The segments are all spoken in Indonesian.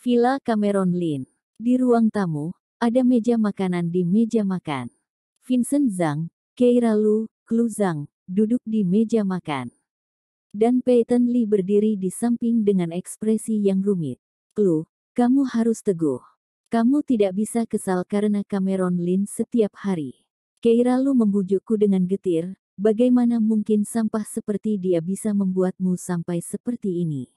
Villa Cameron Lin. Di ruang tamu, ada meja makanan di meja makan. Vincent Zhang, Keira Lu, Klu Zhang, duduk di meja makan. Dan Peyton Lee berdiri di samping dengan ekspresi yang rumit. Klu, kamu harus teguh. Kamu tidak bisa kesal karena Cameron Lin setiap hari. Keira Lu membujukku dengan getir, bagaimana mungkin sampah seperti dia bisa membuatmu sampai seperti ini?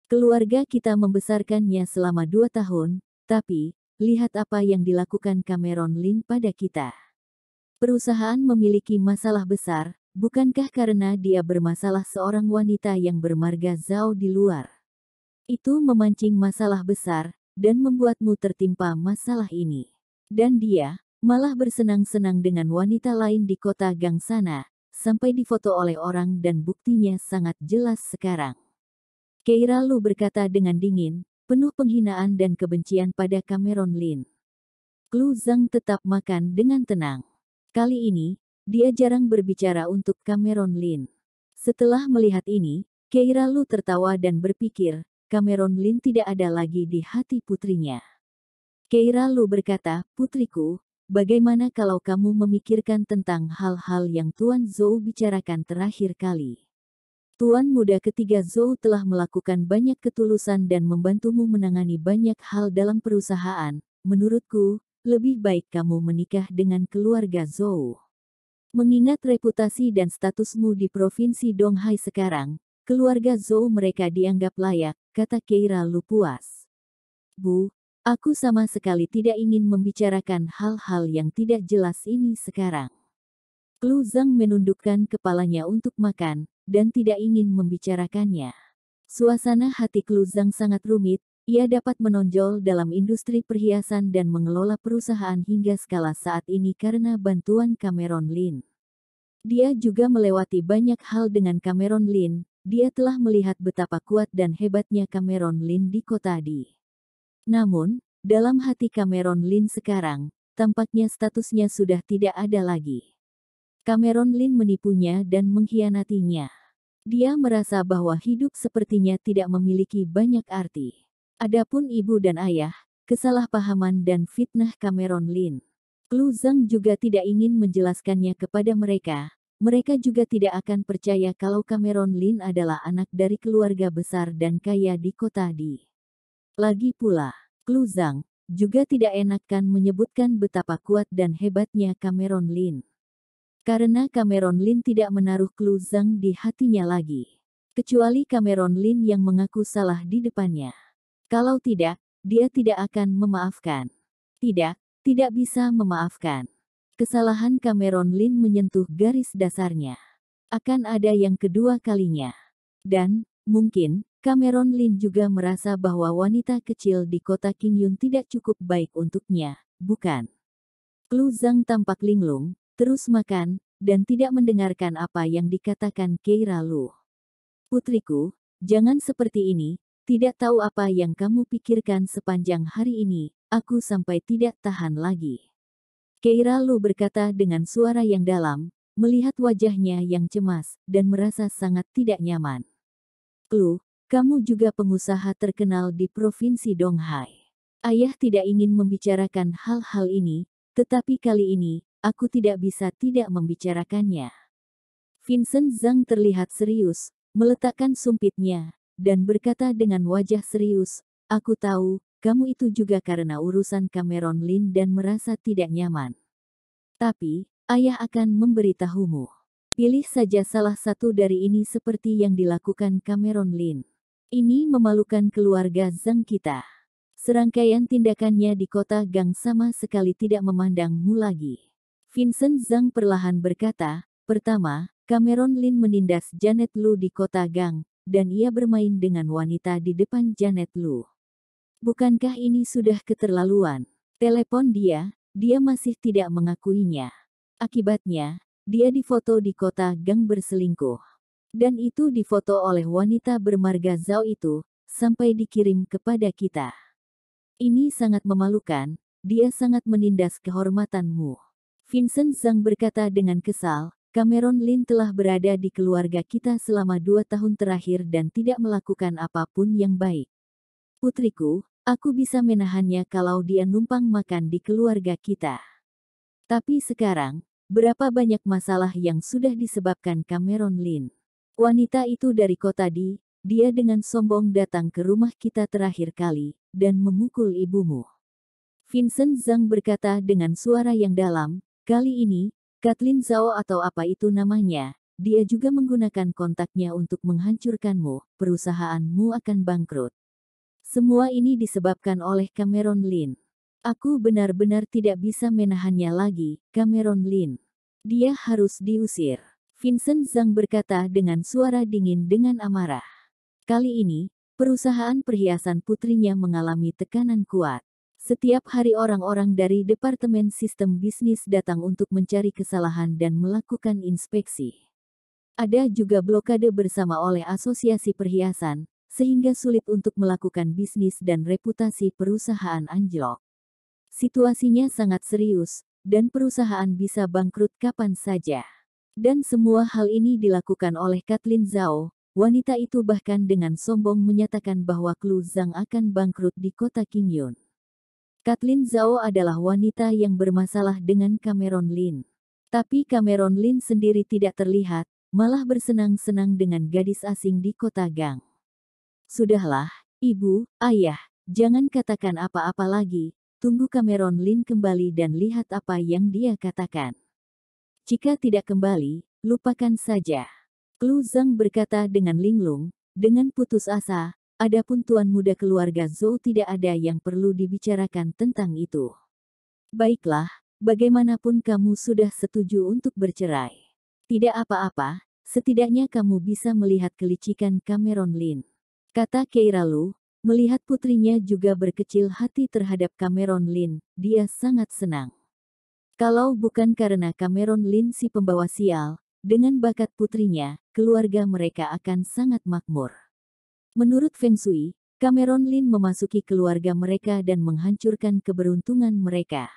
Keluarga kita membesarkannya selama 2 tahun, tapi, lihat apa yang dilakukan Cameron Lin pada kita. Perusahaan memiliki masalah besar, bukankah karena dia bermasalah seorang wanita yang bermarga Zhao di luar? Itu memancing masalah besar, dan membuatmu tertimpa masalah ini. Dan dia, malah bersenang-senang dengan wanita lain di kota Gang sana, sampai difoto oleh orang dan buktinya sangat jelas sekarang. Keira Lu berkata dengan dingin, penuh penghinaan dan kebencian pada Cameron Lin. Klu Zhang tetap makan dengan tenang. Kali ini, dia jarang berbicara untuk Cameron Lin. Setelah melihat ini, Keira Lu tertawa dan berpikir, Cameron Lin tidak ada lagi di hati putrinya. Keira Lu berkata, putriku, bagaimana kalau kamu memikirkan tentang hal-hal yang Tuan Zhou bicarakan terakhir kali? Tuan muda ketiga Zhou telah melakukan banyak ketulusan dan membantumu menangani banyak hal dalam perusahaan. Menurutku, lebih baik kamu menikah dengan keluarga Zhou. Mengingat reputasi dan statusmu di Provinsi Donghai sekarang, keluarga Zhou mereka dianggap layak, kata Keira Lu puas. Bu, aku sama sekali tidak ingin membicarakan hal-hal yang tidak jelas ini sekarang. Klu Zhang menundukkan kepalanya untuk makan, dan tidak ingin membicarakannya. Suasana hati Klu Zhang sangat rumit, ia dapat menonjol dalam industri perhiasan dan mengelola perusahaan hingga skala saat ini karena bantuan Cameron Lin. Dia juga melewati banyak hal dengan Cameron Lin, dia telah melihat betapa kuat dan hebatnya Cameron Lin di kota Di. Namun, dalam hati Cameron Lin sekarang, tampaknya statusnya sudah tidak ada lagi. Cameron Lin menipunya dan mengkhianatinya. Dia merasa bahwa hidup sepertinya tidak memiliki banyak arti. Adapun ibu dan ayah, kesalahpahaman dan fitnah Cameron Lin. Klu Zhang juga tidak ingin menjelaskannya kepada mereka. Mereka juga tidak akan percaya kalau Cameron Lin adalah anak dari keluarga besar dan kaya di kota Di. Lagi pula, Klu Zhang juga tidak enakan menyebutkan betapa kuat dan hebatnya Cameron Lin. Karena Cameron Lin tidak menaruh Klu Zhang di hatinya lagi. Kecuali Cameron Lin yang mengaku salah di depannya. Kalau tidak, dia tidak akan memaafkan. Tidak, tidak bisa memaafkan. Kesalahan Cameron Lin menyentuh garis dasarnya. Akan ada yang kedua kalinya. Dan, mungkin, Cameron Lin juga merasa bahwa wanita kecil di kota Qingyun tidak cukup baik untuknya, bukan? Klu Zhang tampak linglung, terus makan, dan tidak mendengarkan apa yang dikatakan Keira Lu. Putriku, jangan seperti ini, tidak tahu apa yang kamu pikirkan sepanjang hari ini, aku sampai tidak tahan lagi. Keira Lu berkata dengan suara yang dalam, melihat wajahnya yang cemas, dan merasa sangat tidak nyaman. Klu, kamu juga pengusaha terkenal di Provinsi Donghai. Ayah tidak ingin membicarakan hal-hal ini, tetapi kali ini, aku tidak bisa tidak membicarakannya. Vincent Zhang terlihat serius, meletakkan sumpitnya, dan berkata dengan wajah serius, aku tahu, kamu itu juga karena urusan Cameron Lin dan merasa tidak nyaman. Tapi, ayah akan memberitahumu. Pilih saja salah satu dari ini seperti yang dilakukan Cameron Lin. Ini memalukan keluarga Zhang kita. Serangkaian tindakannya di kota Gang sama sekali tidak memandangmu lagi. Vincent Zhang perlahan berkata, pertama, Cameron Lin menindas Janet Lu di kota Gang, dan ia bermain dengan wanita di depan Janet Lu. Bukankah ini sudah keterlaluan? Telepon dia masih tidak mengakuinya. Akibatnya, dia difoto di kota Gang berselingkuh. Dan itu difoto oleh wanita bermarga Zhao itu, sampai dikirim kepada kita. Ini sangat memalukan, dia sangat menindas kehormatanmu. Vincent Zhang berkata dengan kesal, Cameron Lin telah berada di keluarga kita selama 2 tahun terakhir dan tidak melakukan apapun yang baik. Putriku, Aku bisa menahannya kalau dia numpang makan di keluarga kita. Tapi sekarang, berapa banyak masalah yang sudah disebabkan Cameron Lin. Wanita itu dari kota dia dengan sombong datang ke rumah kita terakhir kali, dan memukul ibumu. Vincent Zhang berkata dengan suara yang dalam, kali ini, Kathleen Zhao atau apa itu namanya, dia juga menggunakan kontaknya untuk menghancurkanmu, perusahaanmu akan bangkrut. Semua ini disebabkan oleh Cameron Lin. Aku benar-benar tidak bisa menahannya lagi, Cameron Lin. Dia harus diusir. Vincent Zhang berkata dengan suara dingin dengan amarah. Kali ini, perusahaan perhiasan putrinya mengalami tekanan kuat. Setiap hari orang-orang dari Departemen Sistem Bisnis datang untuk mencari kesalahan dan melakukan inspeksi. Ada juga blokade bersama oleh asosiasi perhiasan, sehingga sulit untuk melakukan bisnis dan reputasi perusahaan anjlok. Situasinya sangat serius, dan perusahaan bisa bangkrut kapan saja. Dan semua hal ini dilakukan oleh Kathleen Zhao. Wanita itu bahkan dengan sombong menyatakan bahwa Klu Zhang akan bangkrut di kota Qingyun. Kathleen Zhao adalah wanita yang bermasalah dengan Cameron Lin. Tapi Cameron Lin sendiri tidak terlihat, malah bersenang-senang dengan gadis asing di kota Gang. Sudahlah, ibu, ayah, jangan katakan apa-apa lagi, tunggu Cameron Lin kembali dan lihat apa yang dia katakan. Jika tidak kembali, lupakan saja. Klu Zhang berkata dengan linglung, dengan putus asa. Adapun tuan muda keluarga Zhou tidak ada yang perlu dibicarakan tentang itu. Baiklah, bagaimanapun kamu sudah setuju untuk bercerai. Tidak apa-apa, setidaknya kamu bisa melihat kelicikan Cameron Lin. Kata Keira Lu, melihat putrinya juga berkecil hati terhadap Cameron Lin, dia sangat senang. Kalau bukan karena Cameron Lin si pembawa sial, dengan bakat putrinya, keluarga mereka akan sangat makmur. Menurut Feng Shui, Cameron Lin memasuki keluarga mereka dan menghancurkan keberuntungan mereka.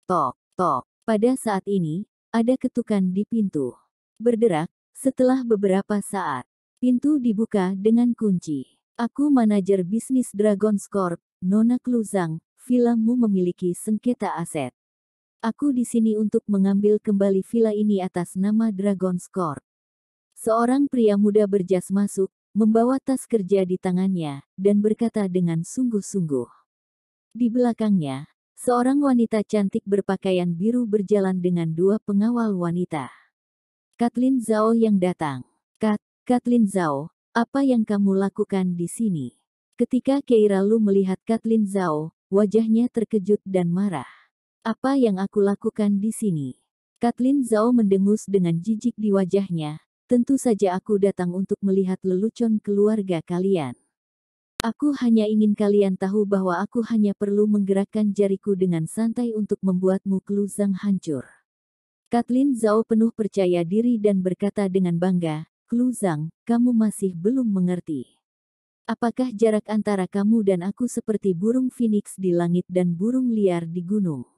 Tok, tok. Pada saat ini, ada ketukan di pintu. Berderak, setelah beberapa saat, pintu dibuka dengan kunci. Aku manajer bisnis Dragon's Corp, Nona Klu Zhang, villamu memiliki sengketa aset. Aku di sini untuk mengambil kembali villa ini atas nama Dragon's Corp. Seorang pria muda berjas masuk, membawa tas kerja di tangannya, dan berkata dengan sungguh-sungguh. Di belakangnya, seorang wanita cantik berpakaian biru berjalan dengan dua pengawal wanita. Kathleen Zhao yang datang. Kathleen Zhao, apa yang kamu lakukan di sini? Ketika Keira Lu melihat Kathleen Zhao, wajahnya terkejut dan marah. Apa yang aku lakukan di sini? Kathleen Zhao mendengus dengan jijik di wajahnya. Tentu saja aku datang untuk melihat lelucon keluarga kalian. Aku hanya ingin kalian tahu bahwa aku hanya perlu menggerakkan jariku dengan santai untuk membuatmu Klu Zhang hancur. Kathleen Zhao penuh percaya diri dan berkata dengan bangga, Klu Zhang, kamu masih belum mengerti. Apakah jarak antara kamu dan aku seperti burung phoenix di langit dan burung liar di gunung?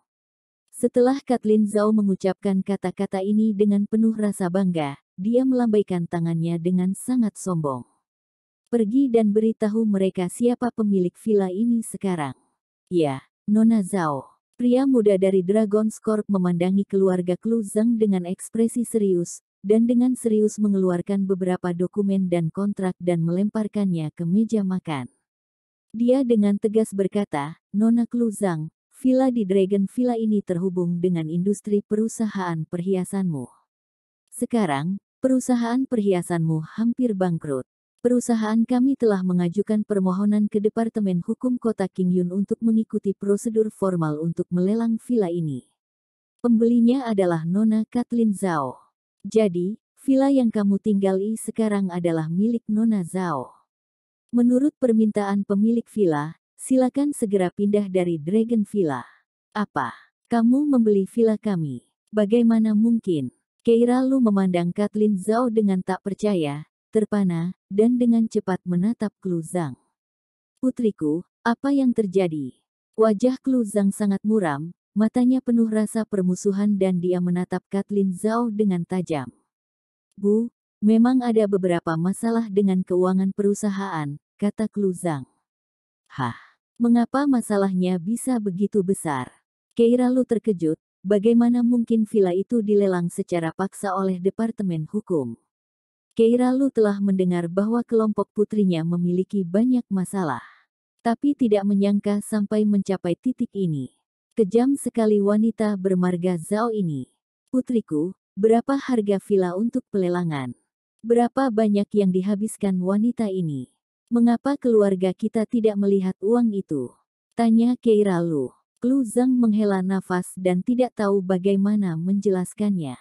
Setelah Kathleen Zhao mengucapkan kata-kata ini dengan penuh rasa bangga, dia melambaikan tangannya dengan sangat sombong. Pergi dan beritahu mereka siapa pemilik villa ini sekarang. Ya, Nona Zhao. Pria muda dari Dragon's Corp memandangi keluarga Klu Zhang dengan ekspresi serius, dan dengan serius mengeluarkan beberapa dokumen dan kontrak dan melemparkannya ke meja makan. Dia dengan tegas berkata, Nona Klu Zhang, villa di Dragon Villa ini terhubung dengan industri perusahaan perhiasanmu. Sekarang, perusahaan perhiasanmu hampir bangkrut. Perusahaan kami telah mengajukan permohonan ke Departemen Hukum Kota Qingyun untuk mengikuti prosedur formal untuk melelang villa ini. Pembelinya adalah Nona Kathleen Zhao. Jadi, villa yang kamu tinggali sekarang adalah milik Nona Zhao. Menurut permintaan pemilik villa, silakan segera pindah dari Dragon Villa. Apa? Kamu membeli villa kami? Bagaimana mungkin? Keira Lu memandang Kathleen Zhao dengan tak percaya, terpana, dan dengan cepat menatap Klu Zhang. Putriku, apa yang terjadi? Wajah Klu Zhang sangat muram, matanya penuh rasa permusuhan dan dia menatap Kathleen Zhao dengan tajam. Bu, memang ada beberapa masalah dengan keuangan perusahaan, kata Klu Zhang. Hah? Mengapa masalahnya bisa begitu besar? Keira Lu terkejut, bagaimana mungkin villa itu dilelang secara paksa oleh Departemen Hukum? Keira Lu telah mendengar bahwa kelompok putrinya memiliki banyak masalah. Tapi tidak menyangka sampai mencapai titik ini. Kejam sekali wanita bermarga Zhao ini. Putriku, berapa harga villa untuk pelelangan? Berapa banyak yang dihabiskan wanita ini? Mengapa keluarga kita tidak melihat uang itu? Tanya Keira Lu. Lu Zhang menghela nafas dan tidak tahu bagaimana menjelaskannya.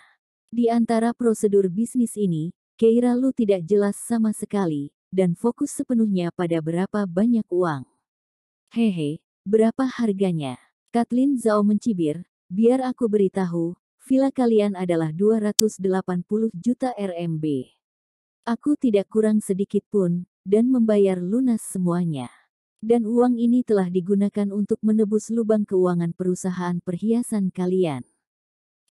Di antara prosedur bisnis ini, Keira Lu tidak jelas sama sekali, dan fokus sepenuhnya pada berapa banyak uang. Hehe, berapa harganya? Kathleen Zhao mencibir, biar aku beritahu, villa kalian adalah 280 juta RMB. Aku tidak kurang sedikit pun, dan membayar lunas semuanya. Dan uang ini telah digunakan untuk menebus lubang keuangan perusahaan perhiasan kalian.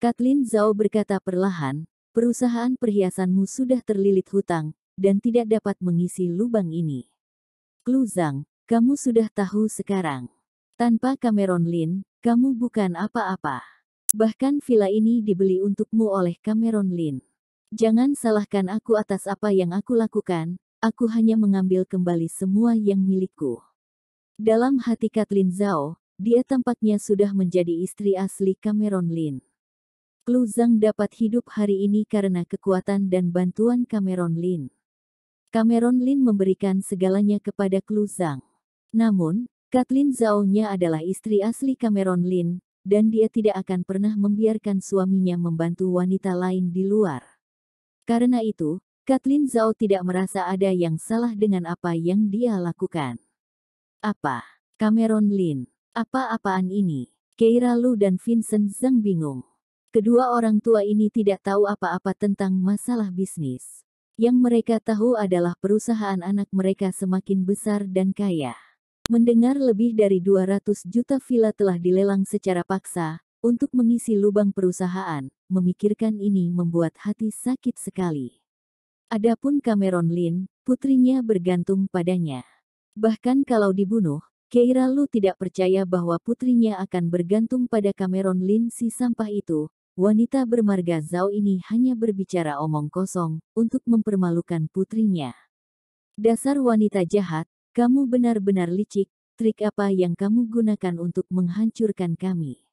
Kathleen Zhao berkata perlahan, perusahaan perhiasanmu sudah terlilit hutang, dan tidak dapat mengisi lubang ini. Lu Zhang, kamu sudah tahu sekarang. Tanpa Cameron Lin, kamu bukan apa-apa. Bahkan villa ini dibeli untukmu oleh Cameron Lin. Jangan salahkan aku atas apa yang aku lakukan, aku hanya mengambil kembali semua yang milikku. Dalam hati Kathleen Zhao, dia tampaknya sudah menjadi istri asli Cameron Lin. Lu Zhang dapat hidup hari ini karena kekuatan dan bantuan Cameron Lin. Cameron Lin memberikan segalanya kepada Lu Zhang. Namun, Kathleen Zhao-nya adalah istri asli Cameron Lin, dan dia tidak akan pernah membiarkan suaminya membantu wanita lain di luar. Karena itu, Kathleen Zhao tidak merasa ada yang salah dengan apa yang dia lakukan. Apa? Cameron Lin? Apa-apaan ini? Keira Lu dan Vincent Zhang bingung. Kedua orang tua ini tidak tahu apa-apa tentang masalah bisnis. Yang mereka tahu adalah perusahaan anak mereka semakin besar dan kaya. Mendengar lebih dari 200 juta villa telah dilelang secara paksa, untuk mengisi lubang perusahaan, memikirkan ini membuat hati sakit sekali. Adapun Cameron Lin, putrinya bergantung padanya. Bahkan kalau dibunuh, Keira Lu tidak percaya bahwa putrinya akan bergantung pada Cameron Lin si sampah itu. Wanita bermarga Zhao ini hanya berbicara omong kosong, untuk mempermalukan putrinya. Dasar wanita jahat, kamu benar-benar licik, trik apa yang kamu gunakan untuk menghancurkan kami?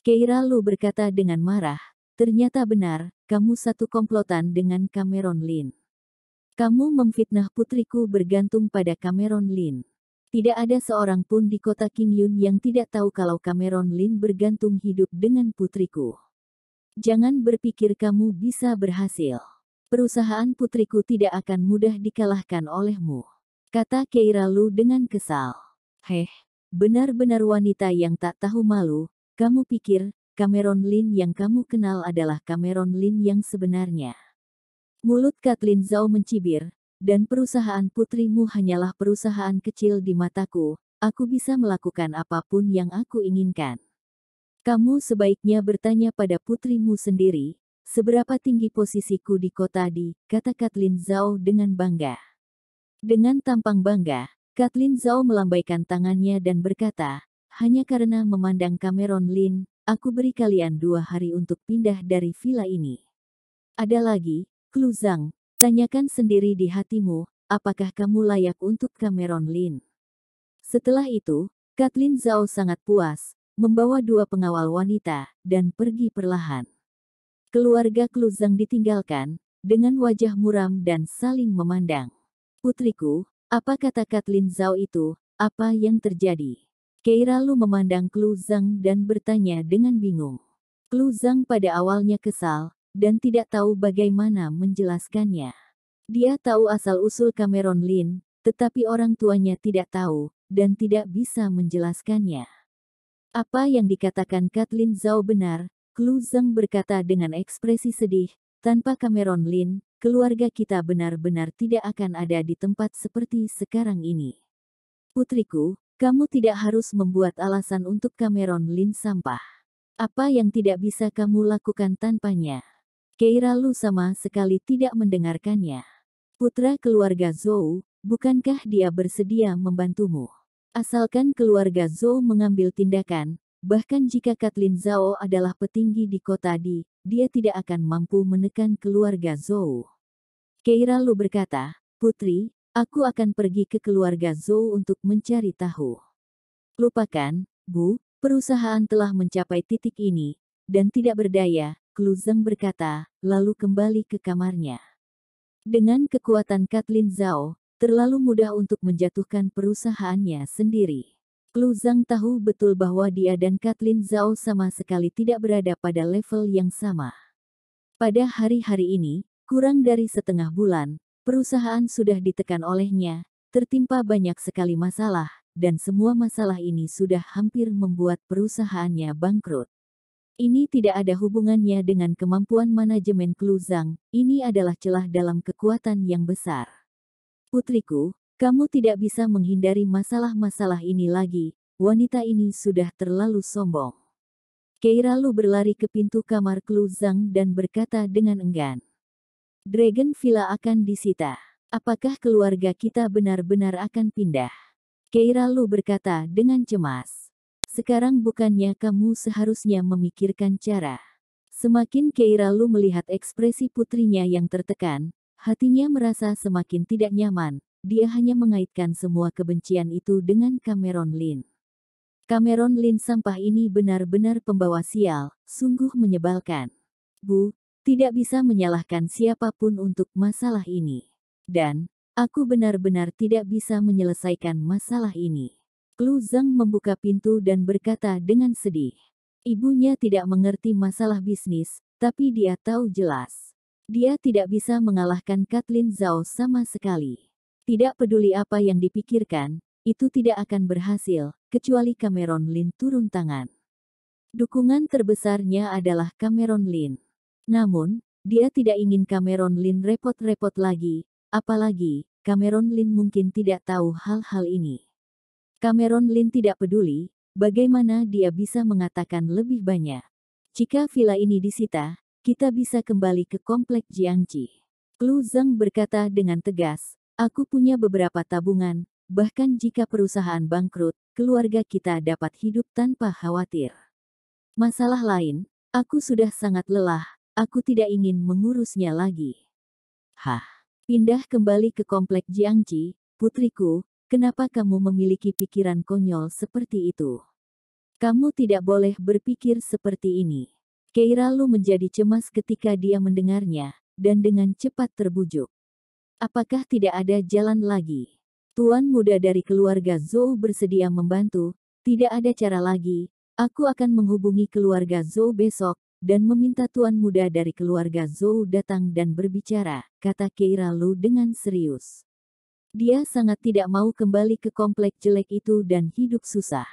Keira Lu berkata dengan marah, ternyata benar, kamu satu komplotan dengan Cameron Lin. Kamu memfitnah putriku bergantung pada Cameron Lin. Tidak ada seorang pun di kota Qingyun yang tidak tahu kalau Cameron Lin bergantung hidup dengan putriku. Jangan berpikir kamu bisa berhasil. Perusahaan putriku tidak akan mudah dikalahkan olehmu. Kata Keira Lu dengan kesal. Heh, benar-benar wanita yang tak tahu malu. Kamu pikir, Cameron Lin yang kamu kenal adalah Cameron Lin yang sebenarnya. Mulut Kathleen Zhao mencibir, dan perusahaan putrimu hanyalah perusahaan kecil di mataku. Aku bisa melakukan apapun yang aku inginkan. Kamu sebaiknya bertanya pada putrimu sendiri, seberapa tinggi posisiku di kota di, kata Kathleen Zhao dengan bangga. Dengan tampang bangga, Kathleen Zhao melambaikan tangannya dan berkata, hanya karena memandang Cameron Lin, aku beri kalian 2 hari untuk pindah dari villa ini. Ada lagi, Lu Zhang, tanyakan sendiri di hatimu, apakah kamu layak untuk Cameron Lin? Setelah itu, Kathleen Zhao sangat puas, membawa 2 pengawal wanita, dan pergi perlahan. Keluarga Lu Zhang ditinggalkan, dengan wajah muram dan saling memandang. Putriku, apa kata Kathleen Zhao itu, apa yang terjadi? Keira Lu memandang Lu Zhang dan bertanya dengan bingung. Lu Zhang pada awalnya kesal, dan tidak tahu bagaimana menjelaskannya. Dia tahu asal-usul Cameron Lin, tetapi orang tuanya tidak tahu, dan tidak bisa menjelaskannya. Apa yang dikatakan Kathleen Zhao benar, Lu Zhang berkata dengan ekspresi sedih, tanpa Cameron Lin, keluarga kita benar-benar tidak akan ada di tempat seperti sekarang ini. Putriku, kamu tidak harus membuat alasan untuk Cameron Lin sampah. Apa yang tidak bisa kamu lakukan tanpanya? Keira Lu sama sekali tidak mendengarkannya. Putra keluarga Zhou, bukankah dia bersedia membantumu? Asalkan keluarga Zhou mengambil tindakan, bahkan jika Kathleen Zhao adalah petinggi di kota dia tidak akan mampu menekan keluarga Zhou. Keira Lu berkata, "Putri, aku akan pergi ke keluarga Zhou untuk mencari tahu." "Lupakan, Bu, perusahaan telah mencapai titik ini, dan tidak berdaya," Klu Zhang berkata, lalu kembali ke kamarnya. Dengan kekuatan Kathleen Zhao, terlalu mudah untuk menjatuhkan perusahaannya sendiri. Klu Zhang tahu betul bahwa dia dan Kathleen Zhao sama sekali tidak berada pada level yang sama. Pada hari-hari ini, kurang dari setengah bulan, perusahaan sudah ditekan olehnya, tertimpa banyak sekali masalah, dan semua masalah ini sudah hampir membuat perusahaannya bangkrut. Ini tidak ada hubungannya dengan kemampuan manajemen Klu Zhang, ini adalah celah dalam kekuatan yang besar. "Putriku, kamu tidak bisa menghindari masalah-masalah ini lagi, wanita ini sudah terlalu sombong." Keira Lu berlari ke pintu kamar Klu Zhang dan berkata dengan enggan, "Dragon Villa akan disita. Apakah keluarga kita benar-benar akan pindah?" Keira Lu berkata dengan cemas. "Sekarang bukannya kamu seharusnya memikirkan cara." Semakin Keira Lu melihat ekspresi putrinya yang tertekan, hatinya merasa semakin tidak nyaman. Dia hanya mengaitkan semua kebencian itu dengan Cameron Lin. Cameron Lin sampah ini benar-benar pembawa sial, sungguh menyebalkan. "Bu, tidak bisa menyalahkan siapapun untuk masalah ini. Dan, aku benar-benar tidak bisa menyelesaikan masalah ini." Klu Zhang membuka pintu dan berkata dengan sedih. Ibunya tidak mengerti masalah bisnis, tapi dia tahu jelas. Dia tidak bisa mengalahkan Kathleen Zhao sama sekali. Tidak peduli apa yang dipikirkan, itu tidak akan berhasil, kecuali Cameron Lin turun tangan. Dukungan terbesarnya adalah Cameron Lin. Namun, dia tidak ingin Cameron Lin repot-repot lagi, apalagi, Cameron Lin mungkin tidak tahu hal-hal ini. Cameron Lin tidak peduli, bagaimana dia bisa mengatakan lebih banyak. "Jika villa ini disita, kita bisa kembali ke komplek Jiangqi." Klu Zhang berkata dengan tegas, "Aku punya beberapa tabungan, bahkan jika perusahaan bangkrut, keluarga kita dapat hidup tanpa khawatir. Masalah lain, aku sudah sangat lelah, aku tidak ingin mengurusnya lagi." "Hah? Pindah kembali ke komplek Jiangqi, putriku? Kenapa kamu memiliki pikiran konyol seperti itu? Kamu tidak boleh berpikir seperti ini." Keira Lu menjadi cemas ketika dia mendengarnya, dan dengan cepat terbujuk. "Apakah tidak ada jalan lagi? Tuan muda dari keluarga Zhou bersedia membantu, tidak ada cara lagi. Aku akan menghubungi keluarga Zhou besok, dan meminta tuan muda dari keluarga Zhou datang dan berbicara," kata Keira Lu dengan serius. Dia sangat tidak mau kembali ke komplek jelek itu dan hidup susah.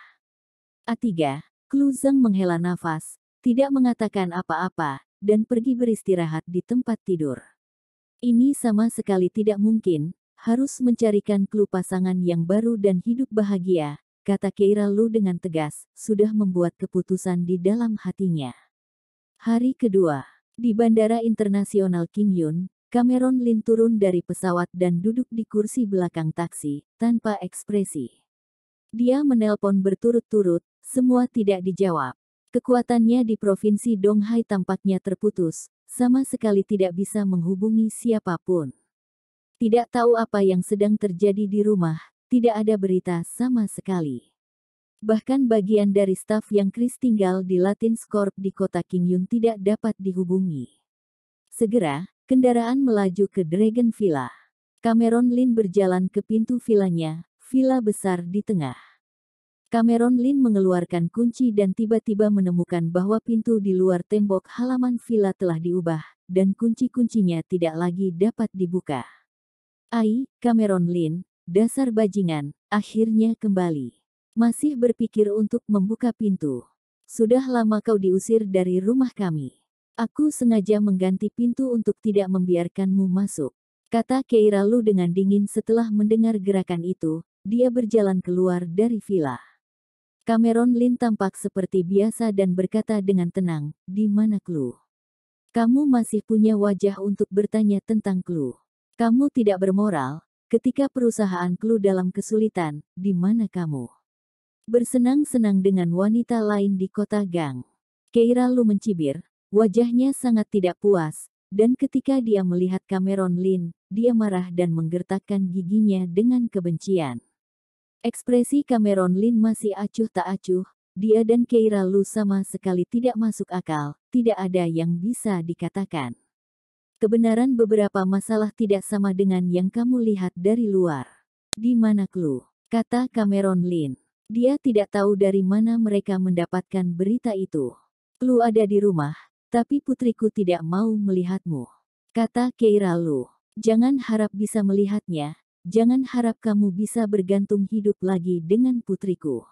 A3, Klu Zhang menghela nafas, tidak mengatakan apa-apa, dan pergi beristirahat di tempat tidur. "Ini sama sekali tidak mungkin, harus mencarikan Klu pasangan yang baru dan hidup bahagia," kata Keira Lu dengan tegas, sudah membuat keputusan di dalam hatinya. Hari kedua, di Bandara Internasional King Yun, Cameron Lin turun dari pesawat dan duduk di kursi belakang taksi, tanpa ekspresi. Dia menelpon berturut-turut, semua tidak dijawab. Kekuatannya di Provinsi Donghai tampaknya terputus, sama sekali tidak bisa menghubungi siapapun. Tidak tahu apa yang sedang terjadi di rumah, tidak ada berita sama sekali. Bahkan bagian dari staf yang Chris tinggal di Latin's Corp di kota King Yun tidak dapat dihubungi. Segera, kendaraan melaju ke Dragon Villa. Cameron Lin berjalan ke pintu villanya, villa besar di tengah. Cameron Lin mengeluarkan kunci dan tiba-tiba menemukan bahwa pintu di luar tembok halaman villa telah diubah, dan kunci-kuncinya tidak lagi dapat dibuka. "Ai, Cameron Lin, dasar bajingan, akhirnya kembali. Masih berpikir untuk membuka pintu. Sudah lama kau diusir dari rumah kami. Aku sengaja mengganti pintu untuk tidak membiarkanmu masuk," kata Keira Lu dengan dingin setelah mendengar gerakan itu. Dia berjalan keluar dari villa. Cameron Lin tampak seperti biasa dan berkata dengan tenang, "Di mana Klu? Kamu masih punya wajah untuk bertanya tentang Klu. Kamu tidak bermoral, ketika perusahaan Clue dalam kesulitan, di mana kamu bersenang-senang dengan wanita lain di kota Gang? Keira Lu mencibir, wajahnya sangat tidak puas, dan ketika dia melihat Cameron Lin, dia marah dan menggertakkan giginya dengan kebencian. Ekspresi Cameron Lin masih acuh tak acuh, dia dan Keira Lu sama sekali tidak masuk akal, tidak ada yang bisa dikatakan. Kebenaran beberapa masalah tidak sama dengan yang kamu lihat dari luar. Di mana Clue? Kata Cameron Lin. Dia tidak tahu dari mana mereka mendapatkan berita itu. Clue ada di rumah, tapi putriku tidak mau melihatmu. Kata Keira Lu. Jangan harap bisa melihatnya, jangan harap kamu bisa bergantung hidup lagi dengan putriku.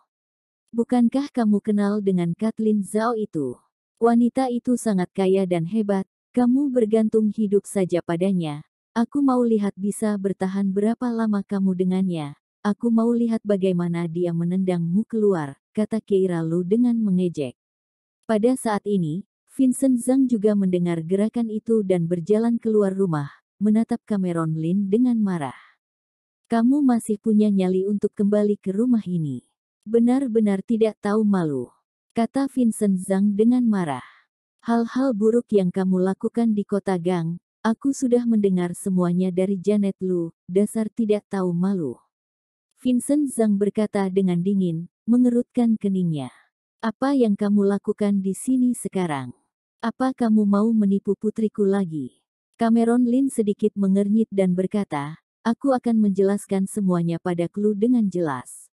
Bukankah kamu kenal dengan Kathleen Zhao itu? Wanita itu sangat kaya dan hebat, kamu bergantung hidup saja padanya. Aku mau lihat bisa bertahan berapa lama kamu dengannya. Aku mau lihat bagaimana dia menendangmu keluar, kata Keira Lu dengan mengejek. Pada saat ini, Vincent Zhang juga mendengar gerakan itu dan berjalan keluar rumah, menatap Cameron Lin dengan marah. Kamu masih punya nyali untuk kembali ke rumah ini. Benar-benar tidak tahu malu, kata Vincent Zhang dengan marah. Hal-hal buruk yang kamu lakukan di kota Gang, aku sudah mendengar semuanya dari Janet Lu, dasar tidak tahu malu. Vincent Zhang berkata dengan dingin, mengerutkan keningnya. Apa yang kamu lakukan di sini sekarang? Apa kamu mau menipu putriku lagi? Cameron Lin sedikit mengernyit dan berkata, aku akan menjelaskan semuanya pada Clue dengan jelas.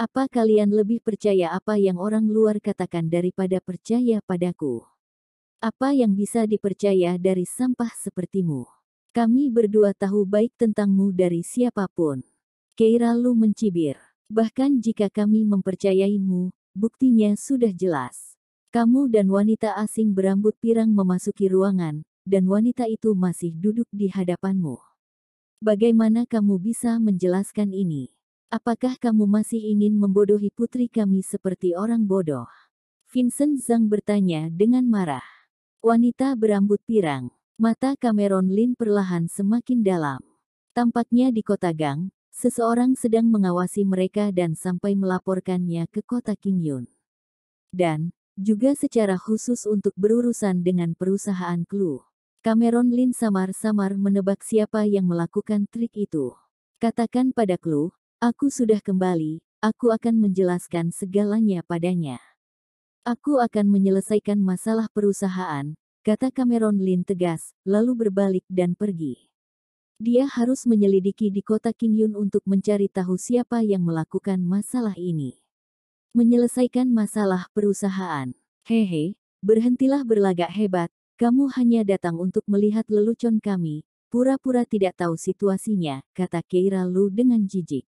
Apa kalian lebih percaya apa yang orang luar katakan daripada percaya padaku? Apa yang bisa dipercaya dari sampah sepertimu? Kami berdua tahu baik tentangmu dari siapapun. Keira Lu mencibir. Bahkan jika kami mempercayaimu, buktinya sudah jelas. Kamu dan wanita asing berambut pirang memasuki ruangan, dan wanita itu masih duduk di hadapanmu. Bagaimana kamu bisa menjelaskan ini? Apakah kamu masih ingin membodohi putri kami seperti orang bodoh? Vincent Zhang bertanya dengan marah. Wanita berambut pirang. Mata Cameron Lin perlahan semakin dalam. Tampaknya di kota Gang, seseorang sedang mengawasi mereka dan sampai melaporkannya ke kota Qingyun. Dan, juga secara khusus untuk berurusan dengan perusahaan Clue. Cameron Lin samar-samar menebak siapa yang melakukan trik itu. Katakan pada Clue, aku sudah kembali, aku akan menjelaskan segalanya padanya. Aku akan menyelesaikan masalah perusahaan, kata Cameron Lin tegas, lalu berbalik dan pergi. Dia harus menyelidiki di kota Qingyun untuk mencari tahu siapa yang melakukan masalah ini. Menyelesaikan masalah perusahaan. Hehe, berhentilah berlagak hebat, kamu hanya datang untuk melihat lelucon kami, pura-pura tidak tahu situasinya, kata Keira Lu dengan jijik.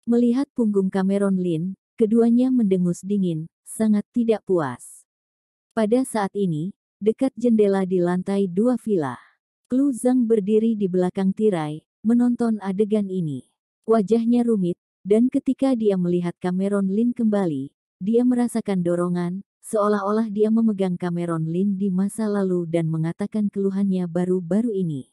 Melihat punggung Cameron Lin, keduanya mendengus dingin, sangat tidak puas. Pada saat ini, dekat jendela di lantai 2 villa, Clue Zhang berdiri di belakang tirai, menonton adegan ini. Wajahnya rumit, dan ketika dia melihat Cameron Lin kembali, dia merasakan dorongan, seolah-olah dia memegang Cameron Lin di masa lalu dan mengatakan keluhannya baru-baru ini.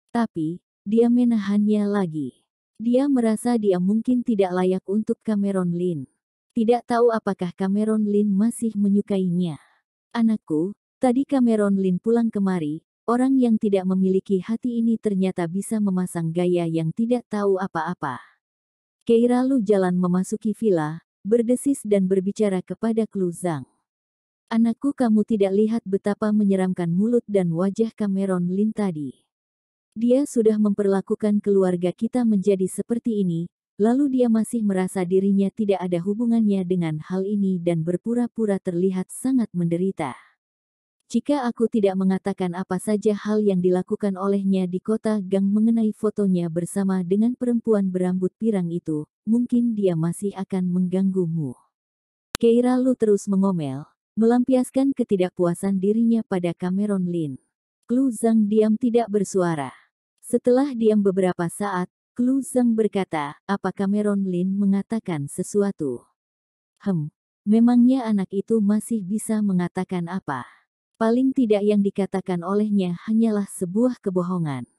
Tapi, dia menahannya lagi. Dia merasa dia mungkin tidak layak untuk Cameron Lin. Tidak tahu apakah Cameron Lin masih menyukainya. Anakku, tadi Cameron Lin pulang kemari. Orang yang tidak memiliki hati ini ternyata bisa memasang gaya yang tidak tahu apa-apa. Keira Lu jalan memasuki villa, berdesis dan berbicara kepada Clue Zhang. Anakku, kamu tidak lihat betapa menyeramkan mulut dan wajah Cameron Lin tadi. Dia sudah memperlakukan keluarga kita menjadi seperti ini, lalu dia masih merasa dirinya tidak ada hubungannya dengan hal ini dan berpura-pura terlihat sangat menderita. Jika aku tidak mengatakan apa saja hal yang dilakukan olehnya di kota Gang mengenai fotonya bersama dengan perempuan berambut pirang itu, mungkin dia masih akan mengganggumu. Keira Lu terus mengomel, melampiaskan ketidakpuasan dirinya pada Cameron Lin. Clue Zhang diam tidak bersuara. Setelah diam beberapa saat, Clue Zhang berkata, apa Cameron Lin mengatakan sesuatu? Memangnya anak itu masih bisa mengatakan apa? Paling tidak yang dikatakan olehnya hanyalah sebuah kebohongan.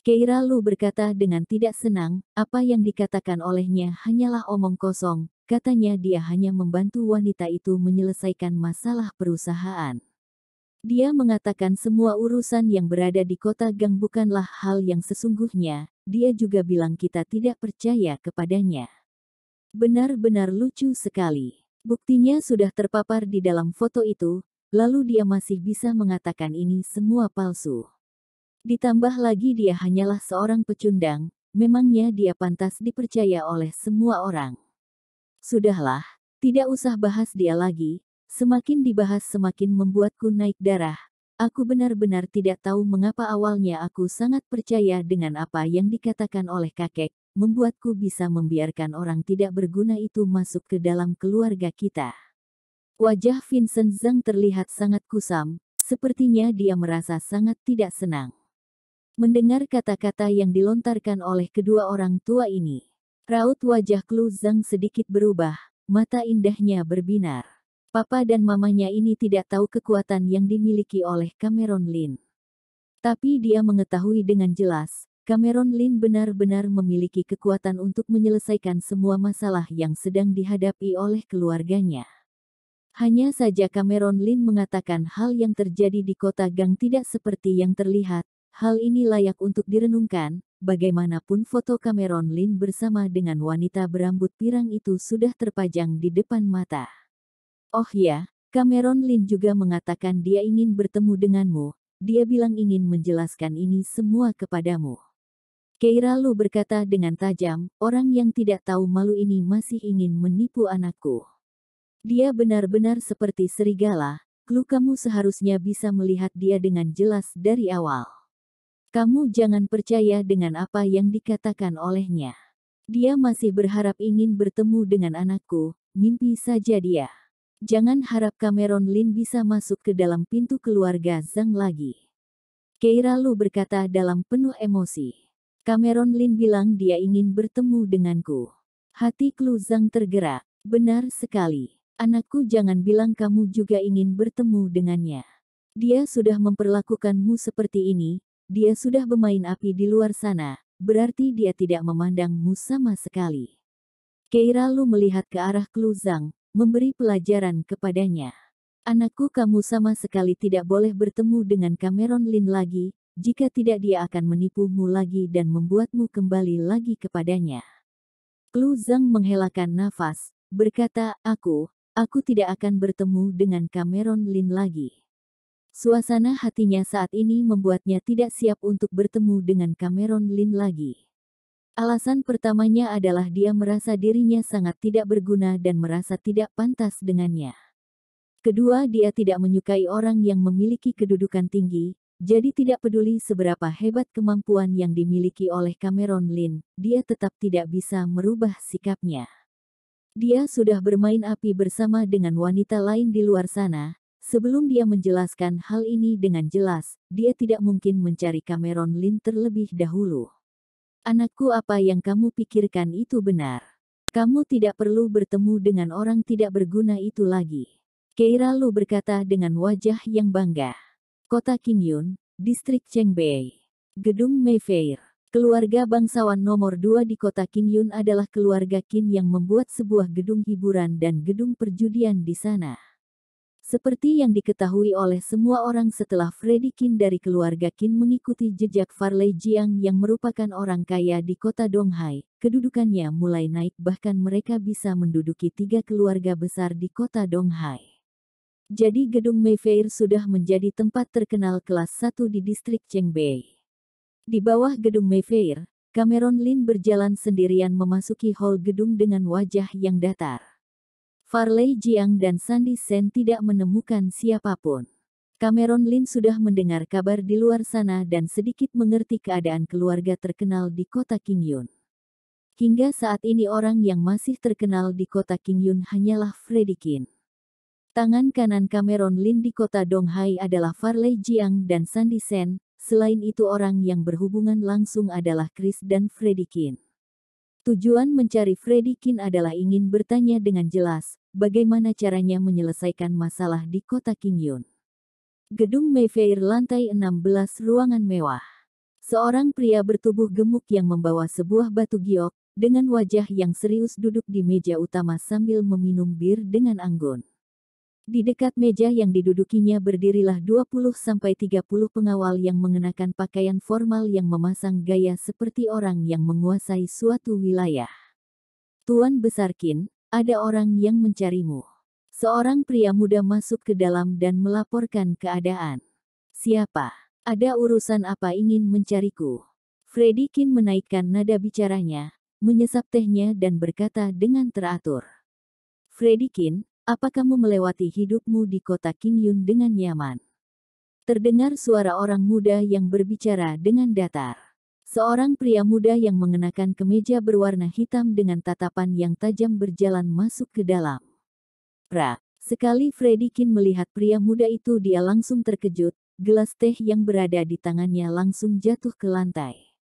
Keira Lu berkata dengan tidak senang, apa yang dikatakan olehnya hanyalah omong kosong, katanya dia hanya membantu wanita itu menyelesaikan masalah perusahaan. Dia mengatakan semua urusan yang berada di kota Gang bukanlah hal yang sesungguhnya, dia juga bilang kita tidak percaya kepadanya. Benar-benar lucu sekali. Buktinya sudah terpapar di dalam foto itu, lalu dia masih bisa mengatakan ini semua palsu. Ditambah lagi dia hanyalah seorang pecundang, memangnya dia pantas dipercaya oleh semua orang. Sudahlah, tidak usah bahas dia lagi, semakin dibahas semakin membuatku naik darah. Aku benar-benar tidak tahu mengapa awalnya aku sangat percaya dengan apa yang dikatakan oleh kakek, membuatku bisa membiarkan orang tidak berguna itu masuk ke dalam keluarga kita. Wajah Vincent Zhang terlihat sangat kusam, sepertinya dia merasa sangat tidak senang mendengar kata-kata yang dilontarkan oleh kedua orang tua ini. Raut wajah Klu Zhang sedikit berubah, mata indahnya berbinar. Papa dan mamanya ini tidak tahu kekuatan yang dimiliki oleh Cameron Lin. Tapi dia mengetahui dengan jelas, Cameron Lin benar-benar memiliki kekuatan untuk menyelesaikan semua masalah yang sedang dihadapi oleh keluarganya. Hanya saja Cameron Lin mengatakan hal yang terjadi di kota Gang tidak seperti yang terlihat. Hal ini layak untuk direnungkan, bagaimanapun foto Cameron Lin bersama dengan wanita berambut pirang itu sudah terpajang di depan mata. Oh ya, Cameron Lin juga mengatakan dia ingin bertemu denganmu, dia bilang ingin menjelaskan ini semua kepadamu. Keira Lu berkata dengan tajam, orang yang tidak tahu malu ini masih ingin menipu anakku. Dia benar-benar seperti serigala, Klu kamu seharusnya bisa melihat dia dengan jelas dari awal. Kamu jangan percaya dengan apa yang dikatakan olehnya. Dia masih berharap ingin bertemu dengan anakku, mimpi saja dia. Jangan harap Cameron Lin bisa masuk ke dalam pintu keluarga Zhang lagi. Keira Lu berkata dalam penuh emosi. Cameron Lin bilang dia ingin bertemu denganku. Hati Klu Zhang tergerak. Benar sekali. Anakku jangan bilang kamu juga ingin bertemu dengannya. Dia sudah memperlakukanmu seperti ini. Dia sudah bermain api di luar sana, berarti dia tidak memandangmu sama sekali. Keira Lu melihat ke arah Klu Zhang, memberi pelajaran kepadanya. Anakku kamu sama sekali tidak boleh bertemu dengan Cameron Lin lagi, jika tidak dia akan menipumu lagi dan membuatmu kembali lagi kepadanya. Klu Zhang menghelakan nafas, berkata, aku tidak akan bertemu dengan Cameron Lin lagi. Suasana hatinya saat ini membuatnya tidak siap untuk bertemu dengan Cameron Lin lagi. Alasan pertamanya adalah dia merasa dirinya sangat tidak berguna dan merasa tidak pantas dengannya. Kedua, dia tidak menyukai orang yang memiliki kedudukan tinggi, jadi tidak peduli seberapa hebat kemampuan yang dimiliki oleh Cameron Lin, dia tetap tidak bisa merubah sikapnya. Dia sudah bermain api bersama dengan wanita lain di luar sana. Sebelum dia menjelaskan hal ini dengan jelas, dia tidak mungkin mencari Cameron Lin terlebih dahulu. Anakku, apa yang kamu pikirkan itu benar. Kamu tidak perlu bertemu dengan orang tidak berguna itu lagi. Keira Lu berkata dengan wajah yang bangga. Kota Qingyun, Distrik Chengbei. Gedung Mayfair. Keluarga bangsawan nomor 2 di kota Qingyun adalah keluarga Qin yang membuat sebuah gedung hiburan dan gedung perjudian di sana. Seperti yang diketahui oleh semua orang setelah Freddie Qin dari keluarga Qin mengikuti jejak Farley Jiang yang merupakan orang kaya di kota Donghai, kedudukannya mulai naik bahkan mereka bisa menduduki 3 keluarga besar di kota Donghai. Jadi gedung Mayfair sudah menjadi tempat terkenal kelas 1 di distrik Chengbei. Di bawah gedung Mayfair, Cameron Lin berjalan sendirian memasuki hall gedung dengan wajah yang datar. Farley Jiang dan Sandy Sen tidak menemukan siapapun. Cameron Lin sudah mendengar kabar di luar sana dan sedikit mengerti keadaan keluarga terkenal di kota Qingyun. Hingga saat ini orang yang masih terkenal di kota Qingyun hanyalah Freddie Qin. Tangan kanan Cameron Lin di kota Donghai adalah Farley Jiang dan Sandy Sen, selain itu orang yang berhubungan langsung adalah Chris dan Freddie Qin. Tujuan mencari Freddie Qin adalah ingin bertanya dengan jelas, bagaimana caranya menyelesaikan masalah di kota Qingyun. Gedung Mayfair lantai 16 ruangan mewah. Seorang pria bertubuh gemuk yang membawa sebuah batu giok, dengan wajah yang serius duduk di meja utama sambil meminum bir dengan anggun. Di dekat meja yang didudukinya berdirilah 20-30 pengawal yang mengenakan pakaian formal yang memasang gaya seperti orang yang menguasai suatu wilayah. Tuan Besar Qin, ada orang yang mencarimu. Seorang pria muda masuk ke dalam dan melaporkan keadaan. Siapa? Ada urusan apa ingin mencariku? Freddy Qin menaikkan nada bicaranya, menyesap tehnya dan berkata dengan teratur. Freddy Qin, apa kamu melewati hidupmu di kota Qingyun dengan nyaman? Terdengar suara orang muda yang berbicara dengan datar. Seorang pria muda yang mengenakan kemeja berwarna hitam dengan tatapan yang tajam berjalan masuk ke dalam. Sekali Freddy Qin melihat pria muda itu dia langsung terkejut, gelas teh yang berada di tangannya langsung jatuh ke lantai.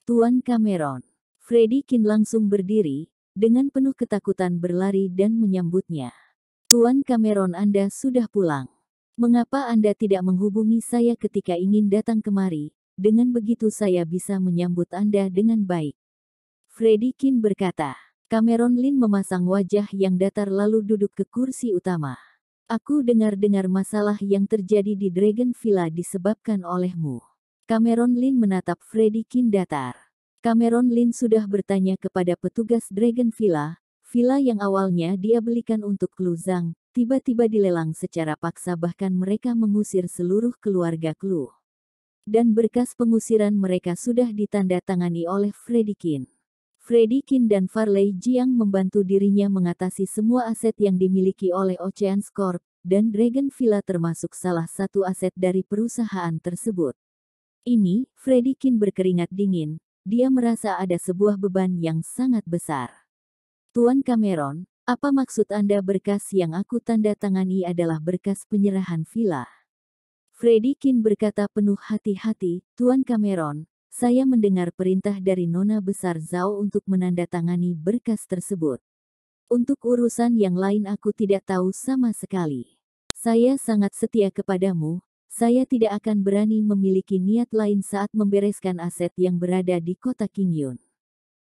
Tuan Cameron. Freddy Qin langsung berdiri, dengan penuh ketakutan berlari dan menyambutnya. Tuan Cameron, Anda sudah pulang. Mengapa Anda tidak menghubungi saya ketika ingin datang kemari? Dengan begitu saya bisa menyambut Anda dengan baik. Freddy Qin berkata. Cameron Lin memasang wajah yang datar lalu duduk ke kursi utama. Aku dengar-dengar masalah yang terjadi di Dragon Villa disebabkan olehmu. Cameron Lin menatap Freddy Qin datar. Cameron Lin sudah bertanya kepada petugas Dragon Villa, villa yang awalnya dia belikan untuk Klu Zhang, tiba-tiba dilelang secara paksa bahkan mereka mengusir seluruh keluarga Klu. Dan berkas pengusiran mereka sudah ditandatangani oleh Freddy Qin. Freddy Qin dan Farley Jiang membantu dirinya mengatasi semua aset yang dimiliki oleh Oceans Corp, dan Dragon Villa termasuk salah satu aset dari perusahaan tersebut. Ini, Freddy Qin berkeringat dingin, dia merasa ada sebuah beban yang sangat besar. Tuan Cameron, apa maksud Anda berkas yang aku tanda tangani adalah berkas penyerahan villa? Freddy Qin berkata penuh hati-hati, Tuan Cameron, saya mendengar perintah dari Nona Besar Zhao untuk menandatangani berkas tersebut. Untuk urusan yang lain aku tidak tahu sama sekali. Saya sangat setia kepadamu, saya tidak akan berani memiliki niat lain saat membereskan aset yang berada di kota Qingyun.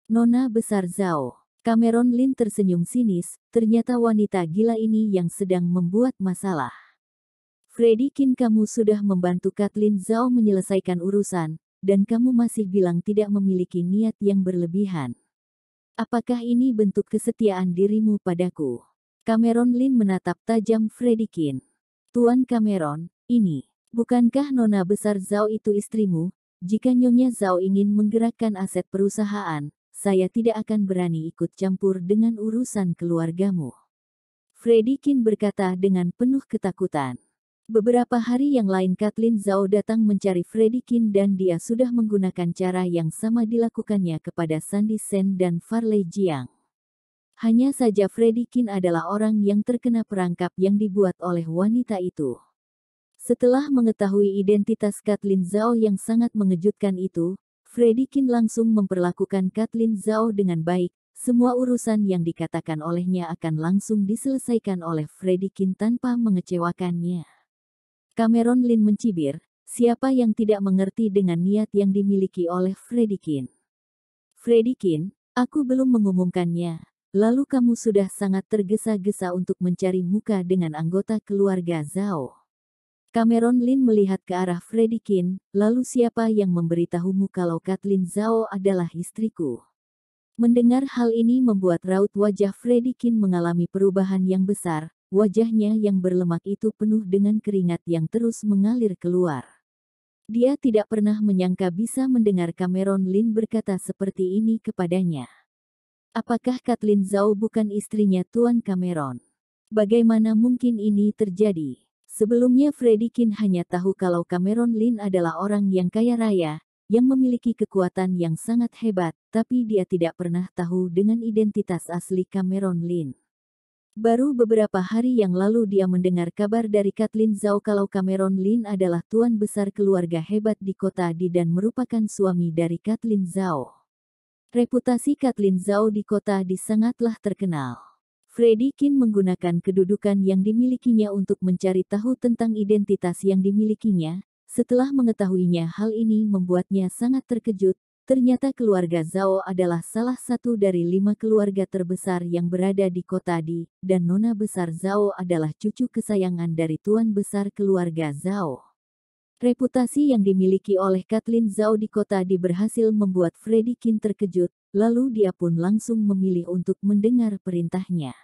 Nona Besar Zhao. Cameron Lin tersenyum sinis, ternyata wanita gila ini yang sedang membuat masalah. Freddy Qin, kamu sudah membantu Kathleen Zhao menyelesaikan urusan, dan kamu masih bilang tidak memiliki niat yang berlebihan. Apakah ini bentuk kesetiaan dirimu padaku? Cameron Lin menatap tajam Freddy Qin. Tuan Cameron, ini, bukankah Nona Besar Zhao itu istrimu? Jika Nyonya Zhao ingin menggerakkan aset perusahaan, saya tidak akan berani ikut campur dengan urusan keluargamu. Freddy Qin berkata dengan penuh ketakutan. Beberapa hari yang lain Kathleen Zhao datang mencari Freddy Qin dan dia sudah menggunakan cara yang sama dilakukannya kepada Sandy Shen dan Farley Jiang. Hanya saja Freddy Qin adalah orang yang terkena perangkap yang dibuat oleh wanita itu. Setelah mengetahui identitas Kathleen Zhao yang sangat mengejutkan itu, Freddy Qin langsung memperlakukan Kathleen Zhao dengan baik. Semua urusan yang dikatakan olehnya akan langsung diselesaikan oleh Freddy Qin tanpa mengecewakannya. Cameron Lin mencibir, siapa yang tidak mengerti dengan niat yang dimiliki oleh Freddy Qin. Freddy Qin, aku belum mengumumkannya, lalu kamu sudah sangat tergesa-gesa untuk mencari muka dengan anggota keluarga Zhao. Cameron Lin melihat ke arah Freddy Qin, lalu siapa yang memberitahumu kalau Kathleen Zhao adalah istriku? Mendengar hal ini membuat raut wajah Freddy Qin mengalami perubahan yang besar. Wajahnya yang berlemak itu penuh dengan keringat yang terus mengalir keluar. Dia tidak pernah menyangka bisa mendengar Cameron Lin berkata seperti ini kepadanya. Apakah Kathleen Zhao bukan istrinya Tuan Cameron? Bagaimana mungkin ini terjadi? Sebelumnya Freddy Qin hanya tahu kalau Cameron Lin adalah orang yang kaya raya, yang memiliki kekuatan yang sangat hebat, tapi dia tidak pernah tahu dengan identitas asli Cameron Lin. Baru beberapa hari yang lalu dia mendengar kabar dari Kathleen Zhao kalau Cameron Lin adalah tuan besar keluarga hebat di kota Di dan merupakan suami dari Kathleen Zhao. Reputasi Kathleen Zhao di kota Di sangatlah terkenal. Freddy Qin menggunakan kedudukan yang dimilikinya untuk mencari tahu tentang identitas yang dimilikinya, Setelah mengetahuinya, hal ini membuatnya sangat terkejut. Ternyata keluarga Zhao adalah salah satu dari 5 keluarga terbesar yang berada di kota Di, dan nona besar Zhao adalah cucu kesayangan dari tuan besar keluarga Zhao. Reputasi yang dimiliki oleh Kathleen Zhao di kota Di berhasil membuat Freddy Qin terkejut, lalu dia pun langsung memilih untuk mendengar perintahnya.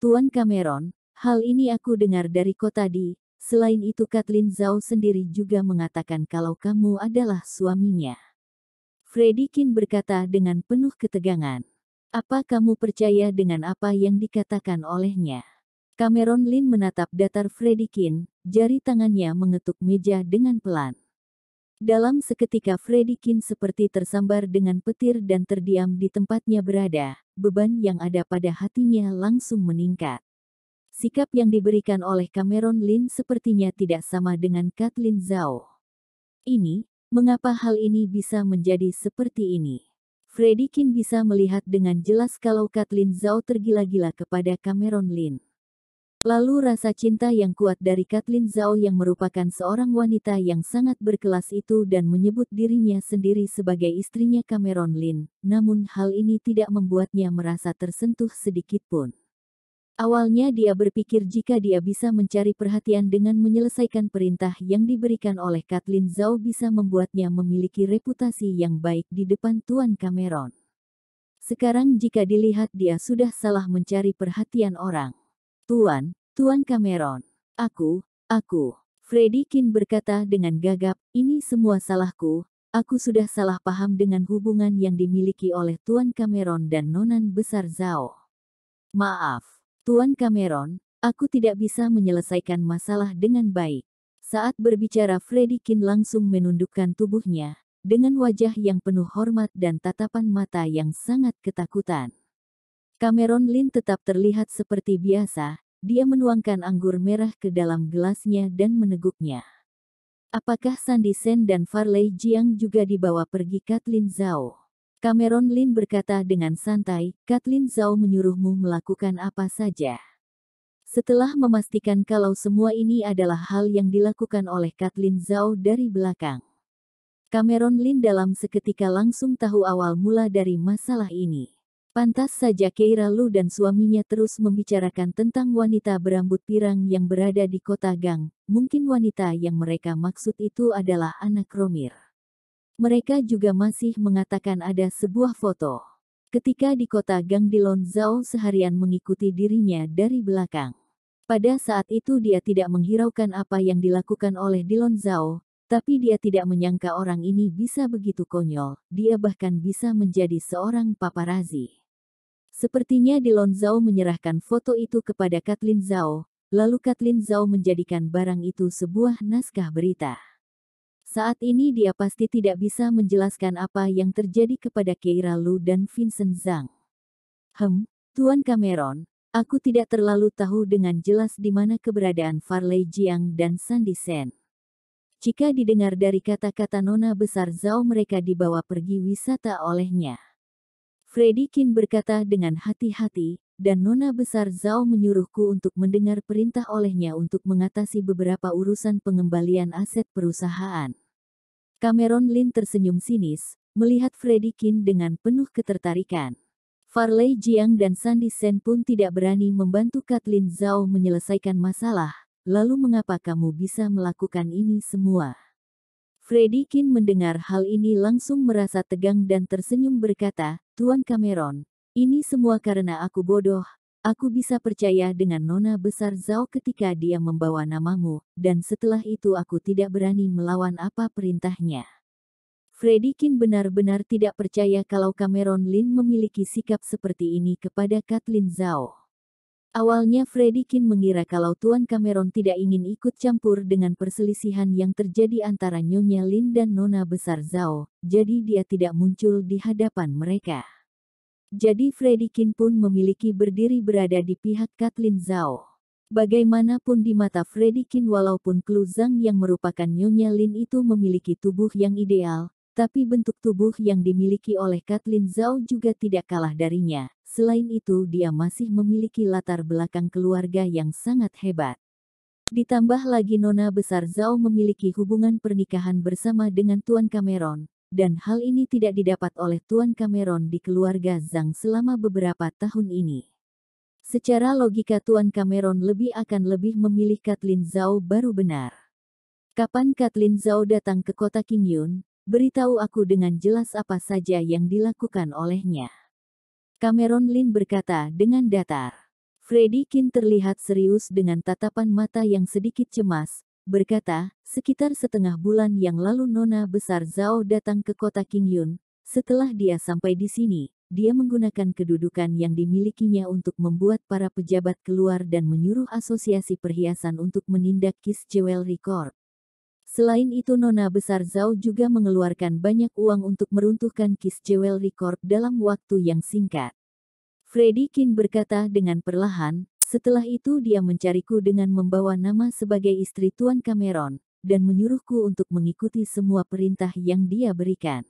Tuan Cameron, hal ini aku dengar dari kota Di. Selain itu Kathleen Zhao sendiri juga mengatakan kalau kamu adalah suaminya. Freddy Qin berkata dengan penuh ketegangan. Apa kamu percaya dengan apa yang dikatakan olehnya? Cameron Lin menatap datar Freddy Qin, jari tangannya mengetuk meja dengan pelan. Dalam seketika Freddy Qin seperti tersambar dengan petir dan terdiam di tempatnya berada, beban yang ada pada hatinya langsung meningkat. Sikap yang diberikan oleh Cameron Lin sepertinya tidak sama dengan Kathleen Zhao. Mengapa hal ini bisa menjadi seperti ini? Freddy Qin bisa melihat dengan jelas kalau Kathleen Zhao tergila-gila kepada Cameron Lin. Lalu rasa cinta yang kuat dari Kathleen Zhao yang merupakan seorang wanita yang sangat berkelas itu dan menyebut dirinya sendiri sebagai istrinya Cameron Lin, namun hal ini tidak membuatnya merasa tersentuh sedikit pun. Awalnya dia berpikir jika dia bisa mencari perhatian dengan menyelesaikan perintah yang diberikan oleh Kathleen Zhao bisa membuatnya memiliki reputasi yang baik di depan Tuan Cameron. Sekarang jika dilihat dia sudah salah mencari perhatian orang. Tuan Cameron. Aku. Freddy Qin berkata dengan gagap, ini semua salahku. Aku sudah salah paham dengan hubungan yang dimiliki oleh Tuan Cameron dan Nonan Besar Zhao. Maaf. Tuan Cameron, aku tidak bisa menyelesaikan masalah dengan baik. Saat berbicara Freddy Qin langsung menundukkan tubuhnya, dengan wajah yang penuh hormat dan tatapan mata yang sangat ketakutan. Cameron Lin tetap terlihat seperti biasa, dia menuangkan anggur merah ke dalam gelasnya dan meneguknya. Apakah Sandy Sen dan Farley Jiang juga dibawa pergi Kathleen Zhao? Cameron Lin berkata dengan santai, Kathleen Zhao menyuruhmu melakukan apa saja. Setelah memastikan kalau semua ini adalah hal yang dilakukan oleh Kathleen Zhao dari belakang. Cameron Lin dalam seketika langsung tahu awal mula dari masalah ini. Pantas saja Keira Lu dan suaminya terus membicarakan tentang wanita berambut pirang yang berada di kota Gang. Mungkin wanita yang mereka maksud itu adalah anak Romir. Mereka juga masih mengatakan ada sebuah foto. Ketika di kota Gang Dilon Zhao seharian mengikuti dirinya dari belakang. Pada saat itu dia tidak menghiraukan apa yang dilakukan oleh Dilon Zhao, tapi dia tidak menyangka orang ini bisa begitu konyol, dia bahkan bisa menjadi seorang paparazi. Sepertinya Dilon Zhao menyerahkan foto itu kepada Kathleen Zhao, lalu Kathleen Zhao menjadikan barang itu sebuah naskah berita. Saat ini dia pasti tidak bisa menjelaskan apa yang terjadi kepada Keira Lu dan Vincent Zhang. Tuan Cameron, aku tidak terlalu tahu dengan jelas di mana keberadaan Farley Jiang dan Sandy Sen. Jika didengar dari kata-kata nona besar Zhao mereka dibawa pergi wisata olehnya. Freddy Qin berkata dengan hati-hati, dan nona besar Zhao menyuruhku untuk mendengar perintah olehnya untuk mengatasi beberapa urusan pengembalian aset perusahaan. Cameron Lin tersenyum sinis, melihat Freddy Qin dengan penuh ketertarikan. Farley Jiang dan Sandy Sen pun tidak berani membantu Kathleen Zhao menyelesaikan masalah, lalu mengapa kamu bisa melakukan ini semua? Freddy Qin mendengar hal ini langsung merasa tegang dan tersenyum berkata, Tuan Cameron, ini semua karena aku bodoh. Aku bisa percaya dengan nona besar Zhao ketika dia membawa namamu, dan setelah itu aku tidak berani melawan apa perintahnya. Freddy Qin benar-benar tidak percaya kalau Cameron Lin memiliki sikap seperti ini kepada Kathleen Zhao. Awalnya Freddy Qin mengira kalau Tuan Cameron tidak ingin ikut campur dengan perselisihan yang terjadi antara Nyonya Lin dan nona besar Zhao, jadi dia tidak muncul di hadapan mereka. Jadi Freddy Qin pun memiliki berdiri berada di pihak Kathleen Zhao. Bagaimanapun di mata Freddy Qin walaupun Klu Zhang yang merupakan Nyonya Lin itu memiliki tubuh yang ideal, tapi bentuk tubuh yang dimiliki oleh Kathleen Zhao juga tidak kalah darinya. Selain itu dia masih memiliki latar belakang keluarga yang sangat hebat. Ditambah lagi Nona Besar Zhao memiliki hubungan pernikahan bersama dengan Tuan Cameron, dan hal ini tidak didapat oleh Tuan Cameron di keluarga Zhang selama beberapa tahun ini. Secara logika Tuan Cameron akan lebih memilih Kathleen Zhao baru benar. Kapan Kathleen Zhao datang ke kota Qingyun, beritahu aku dengan jelas apa saja yang dilakukan olehnya. Cameron Lin berkata dengan datar. Freddie Qin terlihat serius dengan tatapan mata yang sedikit cemas, berkata, sekitar setengah bulan yang lalu Nona Besar Zhao datang ke kota Qingyun. Setelah dia sampai di sini, dia menggunakan kedudukan yang dimilikinya untuk membuat para pejabat keluar dan menyuruh asosiasi perhiasan untuk menindak Kiss Jewelry Corp. Selain itu Nona Besar Zhao juga mengeluarkan banyak uang untuk meruntuhkan Kiss Jewelry Corp dalam waktu yang singkat. Freddie Qin berkata dengan perlahan, setelah itu dia mencariku dengan membawa nama sebagai istri Tuan Cameron, dan menyuruhku untuk mengikuti semua perintah yang dia berikan.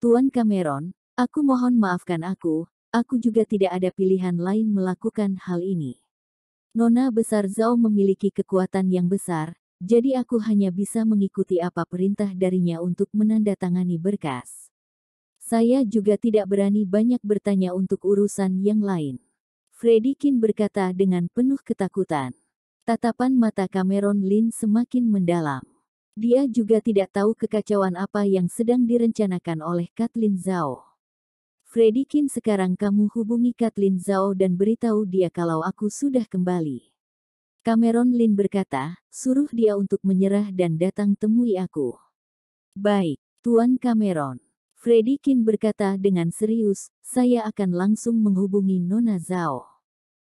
Tuan Cameron, aku mohon maafkan aku juga tidak ada pilihan lain melakukan hal ini. Nona Besar Zhao memiliki kekuatan yang besar, jadi aku hanya bisa mengikuti apa perintah darinya untuk menandatangani berkas. Saya juga tidak berani banyak bertanya untuk urusan yang lain. Freddie Qin berkata dengan penuh ketakutan. Tatapan mata Cameron Lin semakin mendalam. Dia juga tidak tahu kekacauan apa yang sedang direncanakan oleh Kathleen Zhao. Freddie Qin, sekarang kamu hubungi Kathleen Zhao dan beritahu dia kalau aku sudah kembali. Cameron Lin berkata, suruh dia untuk menyerah dan datang temui aku. Baik, Tuan Cameron. Freddie Qin berkata dengan serius, saya akan langsung menghubungi Nona Zhao.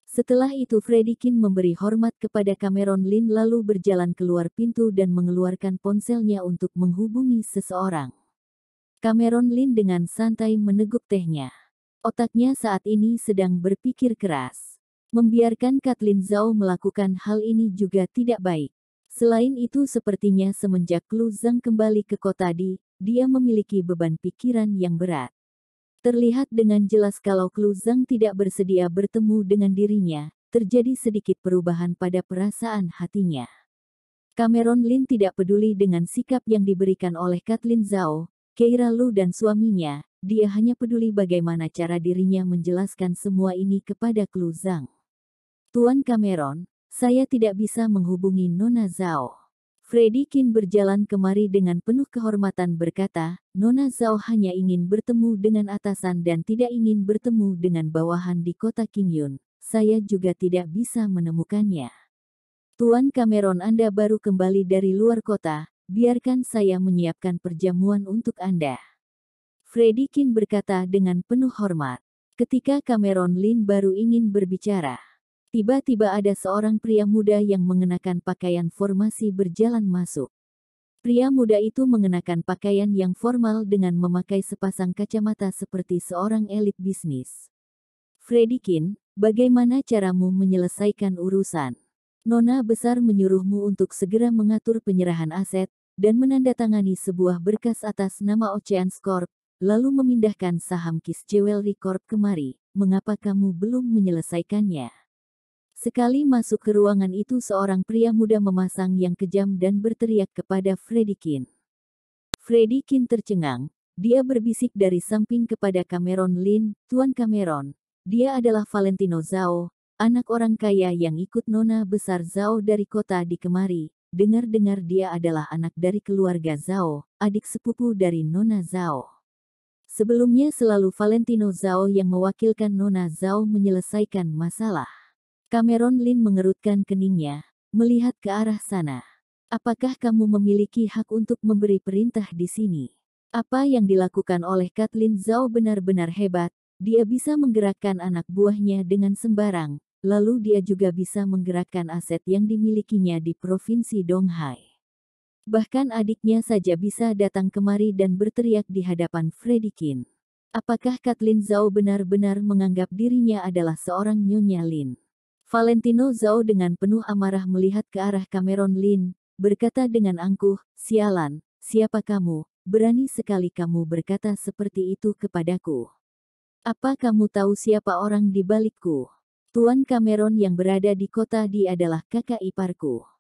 Setelah itu Freddie Qin memberi hormat kepada Cameron Lin lalu berjalan keluar pintu dan mengeluarkan ponselnya untuk menghubungi seseorang. Cameron Lin dengan santai meneguk tehnya. Otaknya saat ini sedang berpikir keras. Membiarkan Kathleen Zhao melakukan hal ini juga tidak baik. Selain itu sepertinya semenjak Lu Zhang kembali ke kota dia memiliki beban pikiran yang berat. Terlihat dengan jelas kalau Lu Zhang tidak bersedia bertemu dengan dirinya, terjadi sedikit perubahan pada perasaan hatinya. Cameron Lin tidak peduli dengan sikap yang diberikan oleh Kathleen Zhao, Keira Lu dan suaminya, dia hanya peduli bagaimana cara dirinya menjelaskan semua ini kepada Lu Zhang. Tuan Cameron, saya tidak bisa menghubungi Nona Zhao. Freddie Qin berjalan kemari dengan penuh kehormatan berkata, Nona Zhao hanya ingin bertemu dengan atasan dan tidak ingin bertemu dengan bawahan di kota Qingyun. Saya juga tidak bisa menemukannya. Tuan Cameron, Anda baru kembali dari luar kota, biarkan saya menyiapkan perjamuan untuk Anda. Freddie Qin berkata dengan penuh hormat. Ketika Cameron Lin baru ingin berbicara, tiba-tiba ada seorang pria muda yang mengenakan pakaian formasi berjalan masuk. Pria muda itu mengenakan pakaian yang formal dengan memakai sepasang kacamata seperti seorang elit bisnis. Freddie Qin, bagaimana caramu menyelesaikan urusan? Nona Besar menyuruhmu untuk segera mengatur penyerahan aset, dan menandatangani sebuah berkas atas nama Oceans Corp, lalu memindahkan saham Kiss Jewelry Corp kemari. Mengapa kamu belum menyelesaikannya? Sekali masuk ke ruangan itu seorang pria muda memasang yang kejam dan berteriak kepada Freddie Qin. Freddie Qin tercengang, dia berbisik dari samping kepada Cameron Lin, Tuan Cameron, dia adalah Valentino Zhao, anak orang kaya yang ikut Nona Besar Zhao dari kota di kemari. Dengar-dengar dia adalah anak dari keluarga Zhao, adik sepupu dari Nona Zhao. Sebelumnya selalu Valentino Zhao yang mewakilkan Nona Zhao menyelesaikan masalah. Cameron Lin mengerutkan keningnya, melihat ke arah sana. Apakah kamu memiliki hak untuk memberi perintah di sini? Apa yang dilakukan oleh Kathleen Zhao benar-benar hebat, dia bisa menggerakkan anak buahnya dengan sembarang, lalu dia juga bisa menggerakkan aset yang dimilikinya di Provinsi Donghai. Bahkan adiknya saja bisa datang kemari dan berteriak di hadapan Freddie Qin. Apakah Kathleen Zhao benar-benar menganggap dirinya adalah seorang Nyonya Lin? Valentino Zhao dengan penuh amarah melihat ke arah Cameron Lin, berkata dengan angkuh, sialan, siapa kamu, berani sekali kamu berkata seperti itu kepadaku. Apa kamu tahu siapa orang di balikku? Tuan Cameron yang berada di kota D adalah kakak iparku.